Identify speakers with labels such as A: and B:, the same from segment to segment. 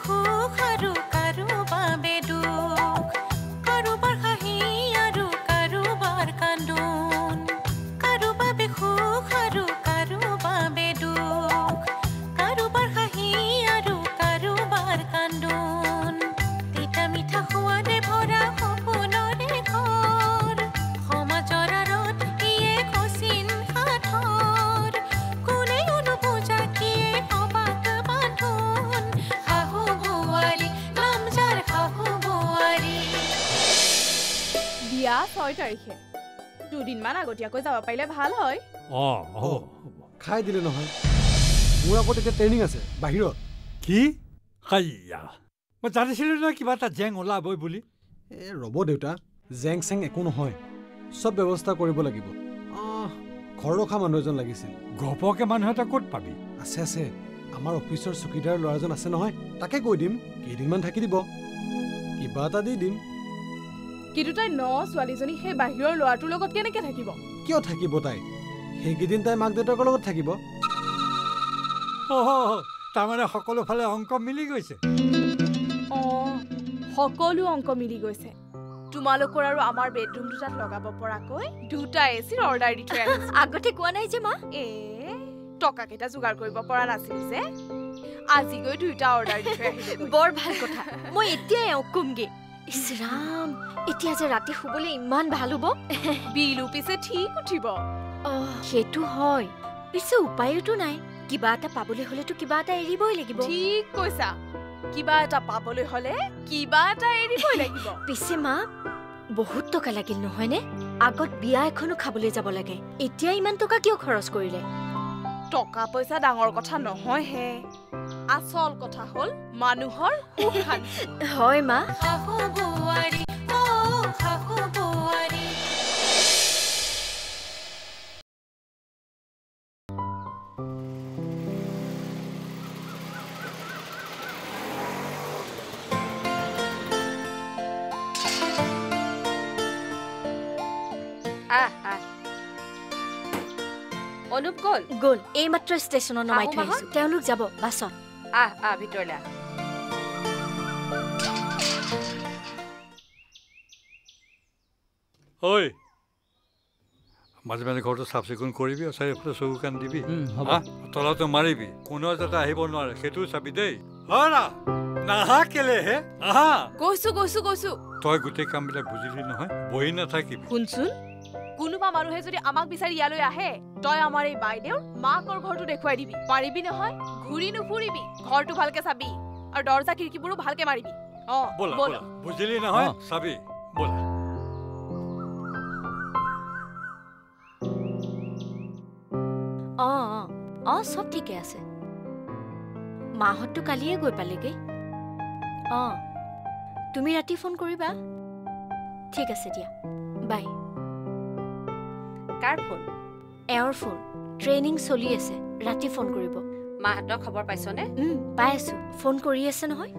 A: সুখ আৰু কাৰোবাবে দুখ কাৰোবাৰ হাঁহি আৰু কাৰোবাৰ কান্দোন কাৰোবাবে সুখ আৰু কাৰোবাবে দুখ কাৰোবাৰ হাঁহি আৰু কাৰোবাৰ কান্দোন তিতা মিঠা সোৱাদে ভৰা সপোনৰে ঘৰ সমাজৰ আঁৰত ইয়ে কচিন সাধৰ কোনেও নুবুজা কিয়ে অবাক বান্ধোন শাহু বোৱাৰী নাম যাৰ শাহু বোৱাৰী
B: বিয়া 6 তাৰিখে দুদিনমান আগতীয়াকৈ যাব পাৰিলে ভাল হয়
C: খাই দিলে নহয় মোৰ আকৌ এতিয়া ট্ৰেইনিং আছে বাহিৰত
D: কি হাইয়া মই জানিছিলোঁ নহয় কিবা এটা জেং ওলাবই বুলি
C: ৰ'ব দেউতা জেং চেং একো নহয় চব ব্যৱস্থা কৰিব লাগিব ঘৰ ৰখা মানুহ এজন লাগিছিল
D: ঘপকে মানুহ এটা ক'ত পাবি
C: আছে আছে আমাৰ অফিচৰ চকীদাৰ ল'ৰাজন আছে নহয় তাকে কৈ দিম কেইদিনমান থাকি দিব কিবা এটা দি দিম
B: কিন্তু তাই ছোৱালীজনী সেই বাহিৰৰ ল'ৰাটোৰ লগত কেনেকে থাকিব
C: কিয় থাকিব তাই সেইকেইদিন তাই মাক দেউতাকৰ লগত থাকিব
D: তাৰমানে সকলো ফালে অংক মিলি গৈছে
B: সকলো অংক মিলি গৈছে তোমালোকৰ আৰু আমাৰ বেডৰুম দুটাত লগাব পৰাকৈ দুটা এচিৰ অৰ্ডাৰ দি থৈ আহিছে
E: আগতে কোৱা নাই যে মা
B: টকা কেইটা যোগাৰ কৰিব পৰা নাছিল যে আজি গৈ দুটা অৰ্ডাৰ দি থৈ আহিছে
E: বৰ ভাল কথা মই এতিয়া কমগে ইছৰাম এতিয়া যে ৰাতি শুবলৈ ইমান ভাল হ'ব
B: বিলু পিছে ঠিক উঠিব
E: সেইটো হয় পিছে উপায়তো নাই কিবা এটা পাবলৈ হলেতো কিবা এটা এৰিবই লাগিব
B: ঠিক কৈছা কিবা এটা পাবলৈ হলে কিবা এটা এৰিবই লাগিব
E: পিছে মা বহুত টকা লাগিল নহয়নে আগত বিয়া এখনো খাবলৈ যাব লাগে এতিয়া ইমান টকা কিয় খৰচ কৰিলে
B: টকা পইচা ডাঙৰ কথা নহয় হে আচল কথা হল মানুহৰ সুখ শান্তি
E: হয় মা
A: শাহু বোৱাৰী শাহু বোৱাৰী
E: অনুপ গ'ল এইমাত্ৰ ষ্টেচনত নমাই থৈ আহিছো তেওঁলোক যাব বাছত
F: ভিতৰলৈ
D: ঐ মাজে মাজে ঘৰটো চাফ চিকুণ কৰিবি আৰু চাৰিওফালে চকু কাণ দিবি তলাটো মাৰিবি কোনেও যাতে আহিব নোৱাৰে সেইটোও চাবি দেই নাহা কেলে হে আহা
B: গৈছো
D: তই গোটেই কামবিলাক বুজিলি নহয় বহি নাথাকিবি
B: শুনচোন কোনোবা মানুহে যদি আমাক বিচাৰি ইয়ালৈ আহে তই আমাৰ এই বাইদেউৰ মাকৰ ঘৰটো দেখুৱাই দিবি পাৰিবি নহয় ঘূৰি নুফুৰিবি ঘৰটো ভালকে চাবি আৰু দৰ্জা খিৰিকীবোৰো ভালকে মাৰিবি
D: ব'লা বুজিলি নহয় চাবি ব'লা
E: সব ঠিকে আছে মাহঁতটো কালিয়ে গৈ পালেগে তুমি ৰাতি ফোন কৰিবা ঠিক আছে দিয়া বাই
F: কাৰ ফোন
E: এওঁৰ ফোন ট্ৰেইনিং চলি আছে ৰাতি ফোন কৰিব
F: মাহঁতৰ খবৰ পাইছনে
E: পাই আছো ফোন কৰি আছে নহয়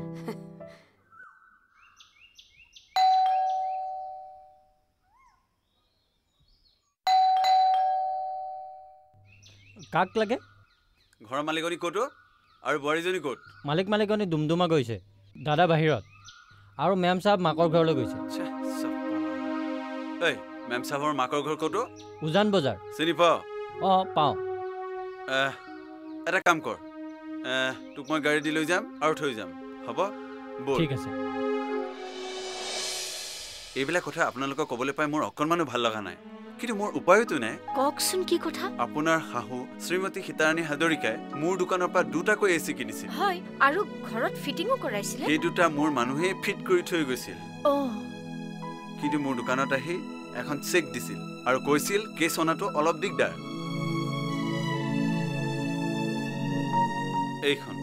G: কাক লাগে
H: ঘৰৰ মালিকনী ক'তো আৰু বোৱাৰীজনী ক'ত
G: মালিকনী দুমদুমা গৈছে দাদা বাহিৰত আৰু মেম সাহেব মাকৰ ঘৰলৈ গৈছে
H: এই মেম সাহেবৰ মাকৰ ঘৰ ক'তো
G: উজান বজাৰ
H: চিনি পাও
G: পাওঁ
H: এটা কাম কৰ তোক মই গাড়ী দি লৈ যাম আৰু থৈ যাম হ'ব
G: ঠিক আছে
H: এইবিলাক কথা আপোনালোকক ক'বলৈ পাই মোৰ অকণমানো ভাল লগা নাই কিন্তু মোৰ উপায়তো নাই
E: কওকচোন কি কথা
H: আপোনাৰ শাহু শ্ৰীমতী সীতাৰাণী হাজৰিকাই মোৰ দোকানৰ পৰা দুটাকৈ এচি কিনিছিল
E: হয় আৰু ঘৰত ফিটিংও কৰাইছিল
H: সেই দুটা মোৰ মানুহে ফিট কৰি থৈ গৈছিল কিন্তু মোৰ দোকানত আহি এখন চেক দিছিল আৰু কৈছিল কেছ অনাটো অলপ দিগদাৰ এইখন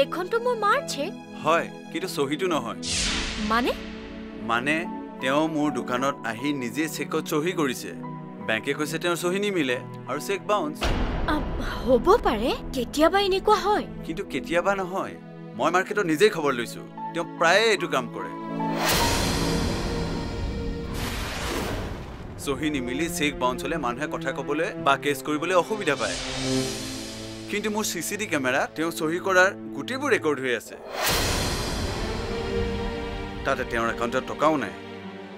E: এইখনটো মোৰ মাৰ চেক
H: হয় কিন্তু চহীটো নহয়
E: মানে
H: তেওঁ মোৰ দোকানত আহি নিজে চেকত চহী কৰিছে বেংকে কৈছে তেওঁৰ চহী নিমিলে আৰু চেক বাউন্স
E: হ'ব পাৰে কেতিয়াবা এনেকুৱা হয়
H: কিন্তু কেতিয়াবা নহয় মই মাৰ্কেটত নিজেই খবৰ লৈছো তেওঁ প্ৰায়ে এইটো কাম কৰে চহী নিমিলি চেক বাউন্স হ'লে মানুহে কথা ক'বলৈ বা কেছ কৰিবলৈ অসুবিধা পায় কিন্তু মোৰ CCTV কেমেৰা তেওঁ চহী কৰাৰ গোটেইবোৰ ৰেকৰ্ড হৈ আছে তাতে তেওঁৰ একাউণ্টত টকাও নাই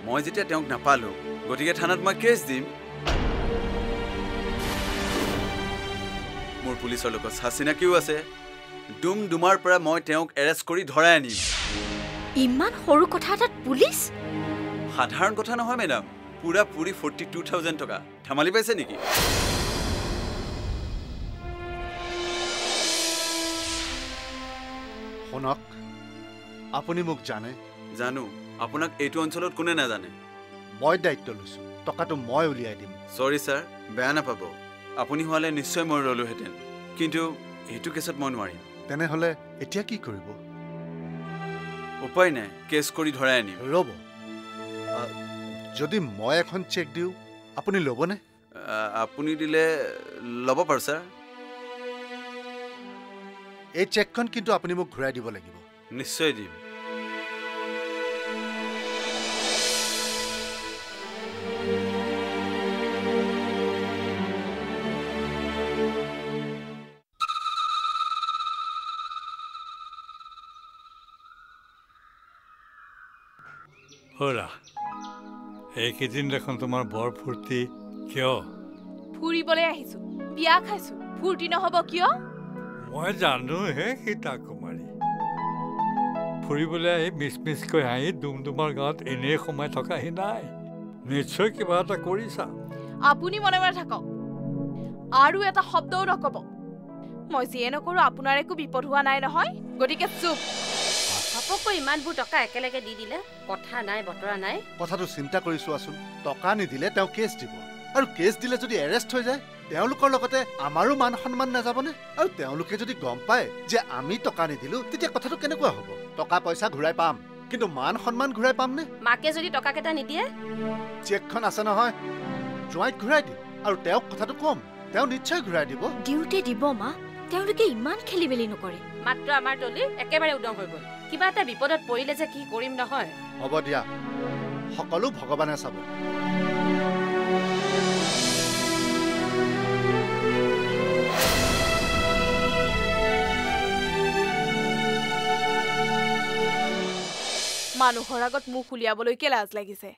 H: মই যেতিয়া তেওঁক নাপালো গতিকে থানাত মই কেছ দিম মোৰ পুলিচৰ লগত চিনাকিও আছে ডুমাৰ পৰা মই তেওঁক এৰেষ্ট কৰি ধৰাই আনিম
E: ইমান সৰু কথা এটাত পুলিচ
H: সাধাৰণ কথা নহয় মেডাম পুৰি 42,000 টকা ধেমালি পাইছে নেকি
I: শুনক আপুনি মোক জানে
H: জানো আপোনাক এইটো অঞ্চলত কোনে নাজানে
I: মই দায়িত্ব লৈছো টকাটো মই উলিয়াই দিম
H: সৰি ছাৰ বেয়া নাপাব আপুনি হোৱালে নিশ্চয় মই ৰলোহেঁতেন কিন্তু এইটো কেছত মই নোৱাৰিম
I: তেনেহ'লে এতিয়া কি কৰিব
H: উপায় নাই কেছ কৰি ধৰাই আনিম
I: ৰ'ব যদি মই এখন চেক দিওঁ আপুনি ল'বনে
H: আপুনি দিলে ল'ব পাৰোঁ ছাৰ
I: এই চেকখন কিন্তু আপুনি মোক ঘূৰাই দিব লাগিব
H: নিশ্চয় দিম
D: হ'লা এইকেইদিন দেখোন তোমাৰ বৰ ফূৰ্তি কিয়
B: ফুৰিবলৈ আহিছো বিয়া খাইছো ফূৰ্তি নহ'ব কিয়
D: মই জানো হে সীতা কুমাৰী ফুৰিবলৈ আহি মিছকৈ হাঁহি ডুমডুমাৰ গাঁৱত এনেই সোমাই থকাহি নাই নিশ্চয় কিবা এটা কৰিছা
B: আপুনি মনে মনে থাকক আৰু এটা শব্দও নক'ব মই যিয়ে নকৰো আপোনাৰ একো বিপদ হোৱা নাই নহয় গতিকে চুপ
F: ঘপককৈ ইমানবোৰ টকা একেলগে দি দিলে কথা নাই বতৰা নাই
I: কথাটো চিন্তা কৰি চোৱাচোন টকা নিদিলে তেওঁ কেছ দিব আৰু কেছ দিলে যদি এৰেষ্ট হৈ যায় তেওঁলোকৰ লগতে আমাৰো মান সন্মান নাযাবনে আৰু তেওঁলোকে যদি গম পায় যে আমি টকা নিদিলো তেতিয়া কথাটো কেনেকুৱা হ'ব টকা পইচা ঘূৰাই পাম কিন্তু মান সন্মান ঘূৰাই পামনে
F: মাকে যদি টকাকেইটা নিদিয়ে
I: চেকখন আছে নহয় জোঁৱাইক ঘূৰাই দিম আৰু তেওঁক কথাটো কম তেওঁ নিশ্চয় ঘূৰাই দিব
E: দিওঁতে দিব মা তেওঁলোকে ইমান খেলি মেলি নকৰে
F: মাত্ৰ আমাৰ তলি একেবাৰে উদং হৈ গ'ল কিবা এটা বিপদত পৰিলে যে কি কৰিম নহয়
I: হ'ব দিয়া সকলো ভগৱানে চাব
B: মানুহৰ আগত মুখ উলিয়াবলৈকে লাজ লাগিছে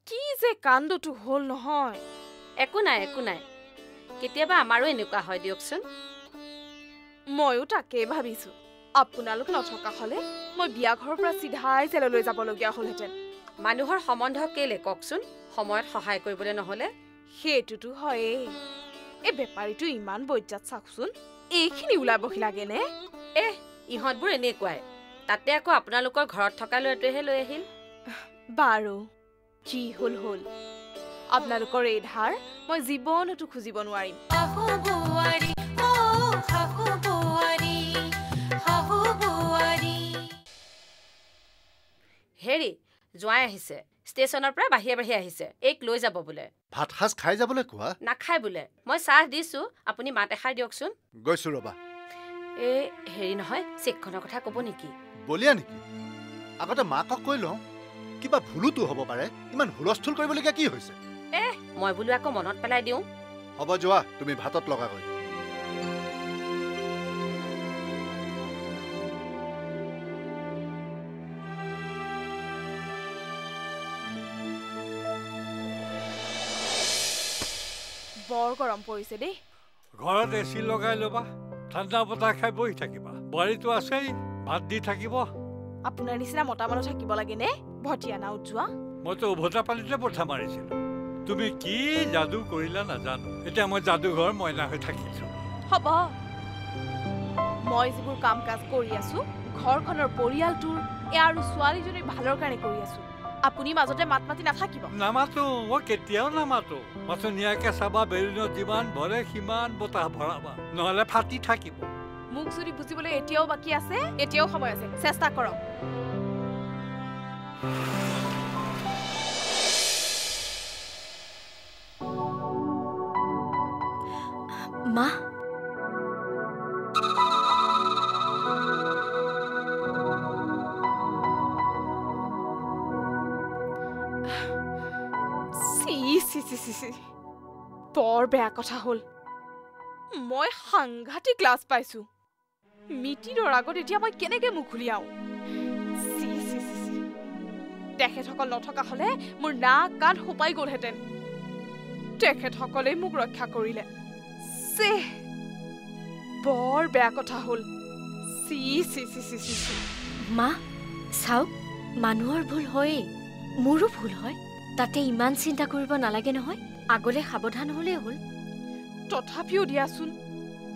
B: কি যে কাণ্ডটো হ'ল নহয়
F: একো নাই কেতিয়াবা আমাৰো এনেকুৱা হয় দিয়কচোন
B: ময়ো তাকেই ভাবিছো আপোনালোক নথকা হ'লে মই বিয়া ঘৰৰ পৰা চিধাই জেললৈ যাবলগীয়া হ'লহেঁতেন
F: মানুহৰ সম্বন্ধ কেলে কওকচোন সময়ত সহায় কৰিবলৈ নহ'লে
B: সেইটোতো হয়েই এই বেপাৰীটো ইমান বৈজাত চাওকচোন এইখিনি ওলাবহি লাগেনে
F: ইহঁতবোৰ এনেকুৱাই তাতে আকৌ আপোনালোকৰ ঘৰত থকা ল'ৰাটোৱেহে লৈ আহিল
B: বাৰু কি হ'ল আপোনালোকৰ এই ধাৰ মই জীৱনতো খুজিব নোৱাৰিম
F: হেৰি জোঁৱাই আহিছে ষ্টেচনৰ পৰা বাহিৰে আহিছে এইক লৈ যাব বোলে
I: ভাত সাজ খাই যাবলৈ কোৱা
F: নাখায় বোলে মই চাহ দিছো আপুনি মাত এষাৰ দিয়কচোন
I: গৈছো ৰবা
F: হেৰি নহয় চেকখনৰ কথা ক'ব নেকি
I: বলিয়া নেকি আগতে মাকক কৈ লওঁ কিবা ভুলতো হ'ব পাৰে ইমান হুলস্থুল কৰিবলগীয়া কি হৈছে
F: মই বোলো আকৌ মনত পেলাই দিওঁ
I: হ'ব যোৱা তুমি ভাতত লগাগৈ
B: বৰ গৰম পৰিছে দেই
D: ঘৰত এচি লগাই ল'বা ঠাণ্ডা বতাহ খাই বহি থাকিবা বোৱাৰীটো আছেই ভাত দি থাকিব
B: আপোনাৰ নিচিনা মতা মানুহ থাকিব লাগে নে ভটিয়া নাও যোৱা
D: মইতো উভতা পানীতে পঠা মাৰিছিলো তুমি কি যাদু কৰিলা নাজানো এতিয়া মই যাদুঘৰ মইনা হৈ থাকিছো
B: হ'ব মই যিবোৰ কাম কাজ কৰি আছো ঘৰখনৰ পৰিয়ালটোৰ আৰু ছোৱালীজনীৰ ভালৰ কাৰণে কৰি আছো আপুনি মাজতে মাত মাতি নাথাকিব
D: নামাতো মই কেতিয়াও নামাতো মাথো নিয়াকে চাবা বেলুনত যিমান ভৰে সিমান বতাহ ভৰাবা নহ'লে ফাটি থাকিব
B: মোক যদি বুজিবলৈ এতিয়াও বাকী আছে এতিয়াও সময় আছে চেষ্টা কৰক
E: মা
B: বৰ বেয়া কথা হ'ল মই সাংঘাতিক ক্লাছ পাইছো মিটিৰৰ আগত এতিয়া মই কেনেকে মুখ খুলিয়াও তেখেতসকল নথকা হলে মোৰ নাক কাণ সোপাই গ'লহেঁতেন তেখেতসকলে মোক ৰক্ষা কৰিলে বৰ বেয়া কথা হ'ল
E: মা চাওক মানুহৰ ভুল হয়েই মোৰো ভুল হয় তাতে ইমান চিন্তা কৰিব নালাগে নহয় আগলে সাৱধান হ'লেই হ'ল
B: তথাপিও দিয়াচোন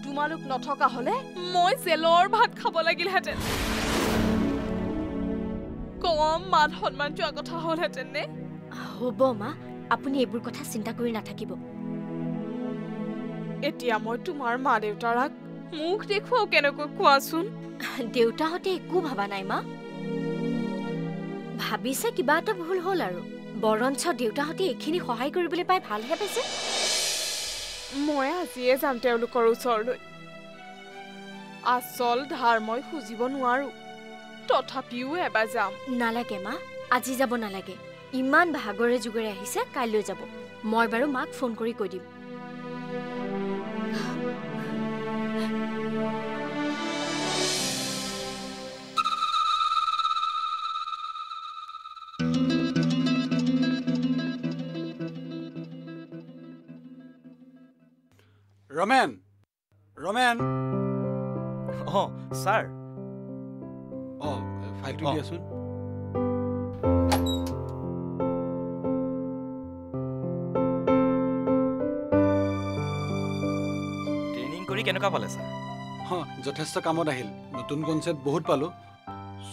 B: তোমালোক নথকা হলে মই জেলৰ ভাত খাব লাগিলহেঁতেন কম মান সন্মান যোৱা কথা হ'লহেঁতেন নে
E: হ'ব মা আপুনি এইবোৰ কথা চিন্তা কৰি নাথাকিব
B: এতিয়া মই তোমাৰ মা দেউতাৰাক মুখ দেখুৱাও কেনেকৈ কোৱাচোন
E: দেউতাহঁতে একো ভাবা নাই মা ভাবিছে কিবা এটা ভুল হ'ল আৰু বৰঞ্চ দেউতাহঁতে এইখিনি সহায় কৰিবলৈ পাই ভালহে পাইছে
B: মই আজিয়ে যাম তেওঁলোকৰ ওচৰলৈ আচল ধাৰ মই খুজিব নোৱাৰো তথাপিও এবাৰ যাম
E: নালাগে মা আজি যাব নালাগে ইমান ভাগৰে যুগৰে আহিছে কাইলৈ যাব মই বাৰু মাক ফোন কৰি কৈ দিম
C: ৰমেন ৰমেন
J: ছাৰ
C: ফাইলটো দিয়াচোন
J: ট্ৰেইনিং কৰি কেনেকুৱা পালে ছাৰ
C: যথেষ্ট কামত আহিল নতুন কনচেপ্ট বহুত পালোঁ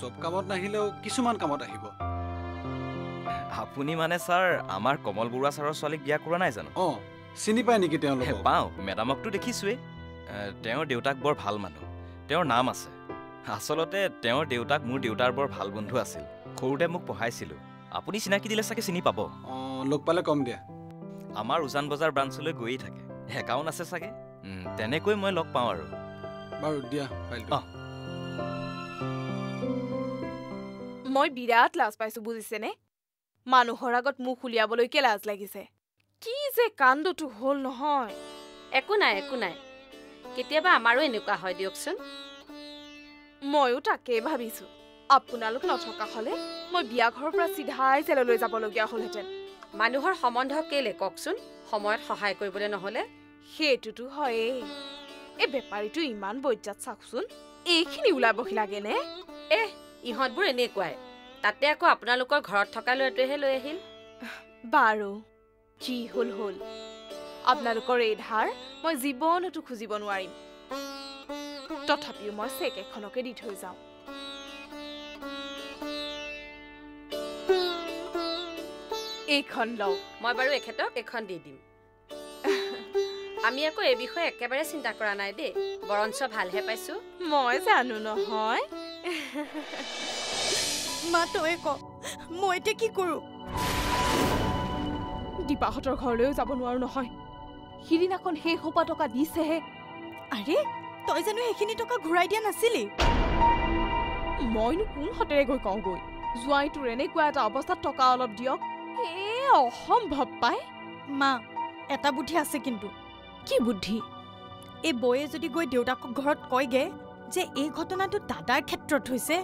C: চব কামত নাহিলেও কিছুমান কামত আহিব
J: আপুনি মানে ছাৰ আমাৰ কমল বৰুৱা ছাৰৰ ছোৱালীক বিয়া কৰা নাই জানো
C: চিনি পায় নেকি তেওঁলোক
J: পাওঁ মেডামকতো দেখিছোৱেই তেওঁৰ দেউতাক বৰ ভাল মানুহ তেওঁৰ নাম আছে আচলতে তেওঁৰ দেউতাক মোৰ দেউতাৰ বৰ ভাল বন্ধু আছিল সৰুতে মোক পঢ়াইছিলোঁ আপুনি চিনাকি দিলে চাগে চিনি পাব
C: লগ পালে কম দিয়া
J: আমাৰ উজান বজাৰ ব্ৰাঞ্চলৈ গৈয়ে থাকে একাউণ্ট আছে চাগে তেনেকৈ মই লগ পাওঁ আৰু
C: বাৰু দিয়া ফাইলটো
B: মই বিৰাট লাজ পাইছো বুজিছেনে মানুহৰ আগত মুখ উলিয়াবলৈকে লাজ লাগিছে কি যে কাণ্ডটো হ'ল নহয়
F: একো নাই কেতিয়াবা আমাৰো এনেকুৱা হয় দিয়কচোন
B: ময়ো তাকেই ভাবিছো আপোনালোক নথকা হলে মই বিয়া ঘৰৰ পৰা চিধাই জেললৈ যাবলগীয়া হ'লহেঁতেন
F: মানুহৰ সম্বন্ধ কেলে কওকচোন সময়ত সহায় কৰিবলৈ নহলে
B: সেইটোতো হয়েই এই বেপাৰীটো ইমান বৈজাত চাওকচোন এইখিনি ওলাবহি লাগেনে
F: ইহঁতবোৰ এনেকুৱাই তাতে আকৌ আপোনালোকৰ ঘৰত থকা ল'ৰাটোৱেহে লৈ আহিল
B: বাৰু যি হ'ল হ'ল আপোনালোকৰ এই ধাৰ মই জীৱনতো খুজিব নোৱাৰিম তথাপিও মই চেক এখনকে দি থৈ যাওঁ এইখন লওক
F: মই বাৰু এখেতক এখন দি দিম আমি আকৌ এই বিষয়ে একেবাৰে চিন্তা কৰা নাই দেই বৰঞ্চ ভালহে পাইছো
B: মই জানো নহয়
K: মা তই ক মই এতিয়া কি কৰো
B: দীপাহঁতৰ ঘৰলৈও যাব নোৱাৰো নহয় সিদিনাখন সেই সোপা টকা দিছেহে
K: আৰে তই জানো সেইখিনি টকা ঘূৰাই দিয়া নাছিলি
B: মইনো কোন হতেৰে গৈ কওঁগৈ জোৱাইটোৰ এনেকুৱা এটা অৱস্থাত টকা অলপ দিয়ক অসম্ভৱ পাই
K: মা এটা বুদ্ধি আছে কিন্তু
B: কি বুদ্ধি
K: এই বয়ে যদি গৈ দেউতাকক ঘৰত কয়গে যে এই ঘটনাটো দাদাৰ ক্ষেত্ৰত হৈছে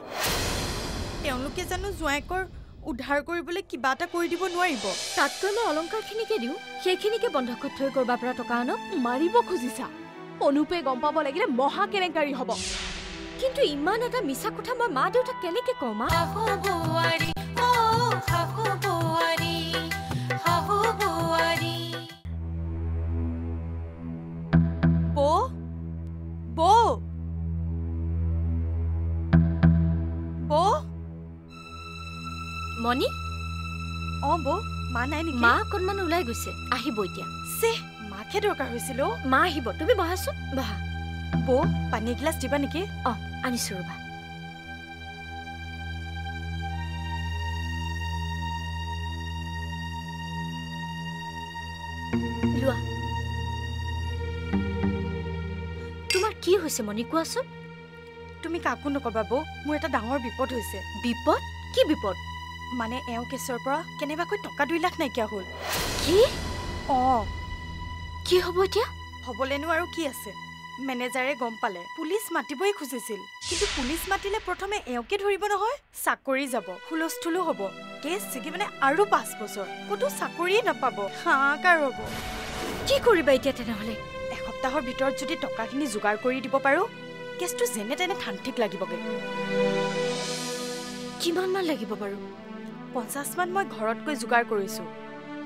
K: তেওঁলোকে জানো জোৱাইকৰ উদ্ধাৰ কৰিবলৈ কিবা এটা কৰি দিব নোৱাৰিব
E: তাতকৈ মই অলংকাৰখিনিকে দিওঁ সেইখিনিকে বন্ধকত থৈ কৰবাৰ পৰা টকা আনক
B: মাৰিব খুজিছা অনুপে গম পাব লাগিলে মহা কেলেংকাৰী হ'ব
E: কিন্তু ইমান এটা মিছা কথা মই মা দেউতাক কেনেকে কওঁ মা মনি
K: বৌ মা নাই নেকি
E: মা অকণমান ওলাই গৈছে আহিব এতিয়া
K: মাকে দৰকাৰ হৈছিল
E: মা আহিব তুমি বহাচোন বহা
K: বৌ পানী এগিলাচ দিবা নেকি
E: আনিছো ৰবা লোৱা তোমাৰ কি হৈছে মনি কোৱাচোন
K: তুমি কাকো নকবা বৌ মোৰ এটা ডাঙৰ বিপদ হৈছে
E: বিপদ কি বিপদ
K: মানে এওঁ কেছৰ পৰা কেনেবাকৈ টকা 2 লাখ নাইকিয়া হ'ল
E: কি
K: অঁ
E: কি হ'ব এতিয়া
K: হ'বলেনো আৰু কি আছে মেনেজাৰে গম পালে পুলিচ মাতিবই খুজিছিল কিন্তু পুলিচ মাতিলে প্ৰথমে এওঁকে ধৰিব নহয় চাকৰি যাব হুলস্থুলো হ'ব কেছ চিকি মানে আৰু 5 বছৰ ক'তো চাকৰিয়ে নাপাব হাঁকাৰ হ'ব
E: কি কৰিবা এতিয়া তেনেহ'লে
K: এসপ্তাহৰ ভিতৰত যদি টকাখিনি যোগাৰ কৰি দিব পাৰো কেছটো যেনে তেনে ঠান্তিক লাগিবগে
E: কিমান মান লাগিব বাৰু
K: 50 মান মই ঘৰত গৈ যোগাৰ কৰিছো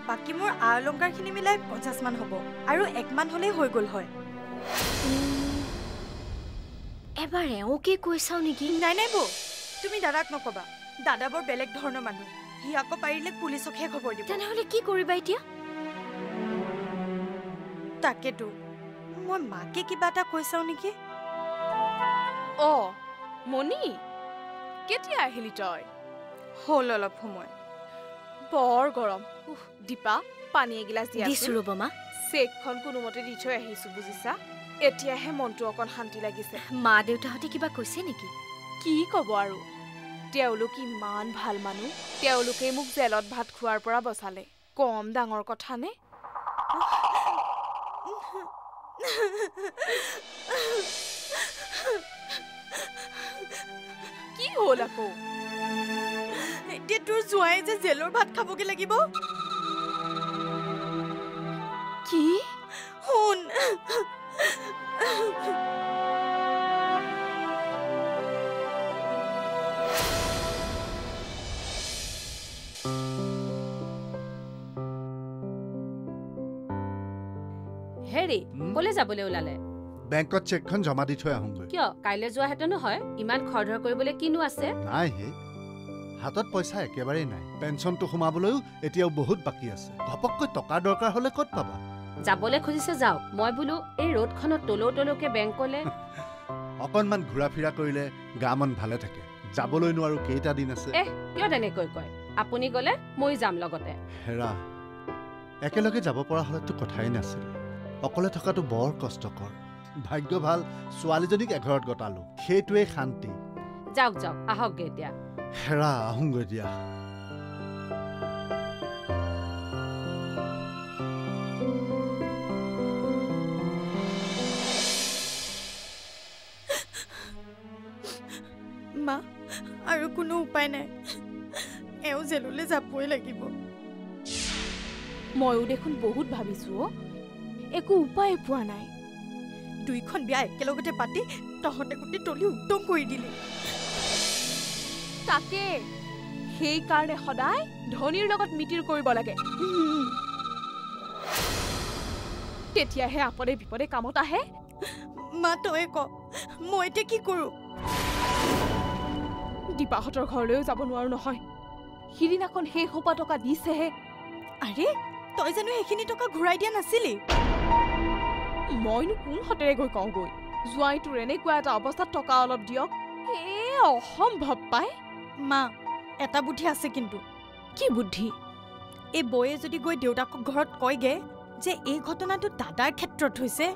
K: বাকি মোৰ অলংকাৰখিনি মিলাই 50 মান হ'ব আৰু 1 মান হ'লে হৈ গ'ল হয়
E: এবাৰ এওঁকে কৈ চাও নেকি
K: নাই নাই বৌ তুমি দাদাক নকবা দাদা বৰ বেলেগ ধৰণৰ মানুহ হি আকৌ পাৰিলে পুলিচকহে খবৰ দিব
E: তেনেহ'লে কি কৰিবা এতিয়া
K: তাকেতো মই মাকে কিবা এটা কৈ চাও নেকি
B: মণি কেতিয়া আহিলি তই
K: হ'ল অলপ সময়
B: বৰ গৰম দীপা পানী এগিলাচ দিয়া
E: দিছো ৰ'ব মা
B: চেকখন কোনোমতে দি থৈ আহিছো বুজিছা এতিয়াহে মনটো অকণ শান্তি লাগিছে
E: মা দেউতাহঁতে কিবা কৈছে নেকি
B: কি ক'ব আৰু তেওঁলোক ইমান ভাল মানুহ তেওঁলোকে মোক জেলত ভাত খোৱাৰ পৰা বচালে কম ডাঙৰ কথা নে কি হ'ল আকৌ
K: এতিয়া তোৰ জোৱাই যে জেলৰ ভাত খাবগে লাগিব
B: কি
K: শুন
F: হেৰি কলে যাবলৈ ওলালে
I: বেংকত চেকখন জমা দি থৈ আহোঁগৈ
F: কিয় কাইলৈ যোৱাহেঁতেনো হয় ইমান খৰধৰ কৰিবলৈ কিনো আছে
I: নাই হে হাতত পইচা একেবাৰেই নাই পেঞ্চনটো সোমাবলৈও এতিয়াও বহুত বাকী আছে ঘপককৈ টকা দৰকাৰ হ'লে ক'ত পাবা
F: যাবলৈ খুজিছে যাওক মই বোলো এই ৰ'দখনত তলৌকে বেংকলে
I: অকণমান ঘূৰা ফিৰা কৰিলে গা মন ভালে থাকে যাবলৈনো আৰু কেইটা দিন আছে
F: কিয় তেনেকৈ কয় আপুনি গ'লে মই যাম লগতে
I: হেৰা একেলগে যাব পৰা হ'লেতো কথাই নাছিল অকলে থকাটো বৰ কষ্টকৰ ভাগ্য ভাল ছোৱালীজনীক এঘৰত গতালো সেইটোৱে শান্তি
F: যাওক আহকগে এতিয়া
I: হেৰা আহোঁগৈ দিয়া
K: মা আৰু কোনো উপায় নাই এওঁ জেললৈ যাবই লাগিব
B: ময়ো দেখোন বহুত ভাবিছো একো উপায় পোৱা নাই
K: দুইখন বিয়া একেলগতে পাতি তহঁতে গোটেই তলি উত্তম কৰি দিলি
B: তাকে সেইকাৰণে সদায় ধনীৰ লগত মিতিৰ কৰিব লাগে তেতিয়াহে আপদে বিপদে কামত আহে
K: মা তই ক মই এতিয়া কি কৰো
B: দীপাহঁতৰ ঘৰলৈও যাব নোৱাৰো নহয় সিদিনাখন সেই সোপা টকা দিছেহে
K: আৰে তই জানো সেইখিনি টকা ঘূৰাই দিয়া নাছিলি
B: মইনো কোন হতেৰে গৈ কওঁগৈ জোৱাইটোৰ এনেকুৱা এটা অৱস্থাত টকা অলপ দিয়ক অসম্ভৱ পাই
K: মা এটা বুদ্ধি আছে কিন্তু
B: কি বুদ্ধি
K: এই বৌয়ে যদি গৈ দেউতাকক ঘৰত কয়গে যে এই ঘটনাটো দাদাৰ ক্ষেত্ৰত হৈছে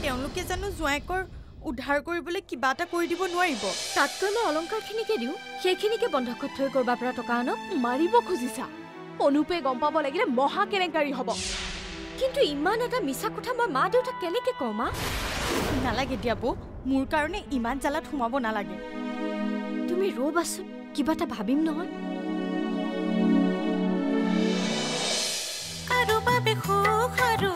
K: তেওঁলোকে জানো জোৱাইকৰ উদ্ধাৰ কৰিবলৈ কিবা এটা কৰি দিব নোৱাৰিব
E: তাতকৈ মই অলংকাৰখিনিকে দিওঁ সেইখিনিকে বন্ধকত থৈ কৰবাৰ পৰা টকা আনক
B: মাৰিব খুজিছা অনুপে গম পাব লাগিলে মহা কেলেংকাৰী হ'ব
E: কিন্তু ইমান এটা মিছা কথা মই মা দেউতাক কেনেকে কওঁ মা
K: নালাগে দিয়া বৌ মোৰ কাৰণে ইমান জালাত সোমাব নালাগে
E: তুমি ৰ'বাচোন কিবা এটা ভাবিম নহয়
A: কাৰো বাবে সুখ আৰু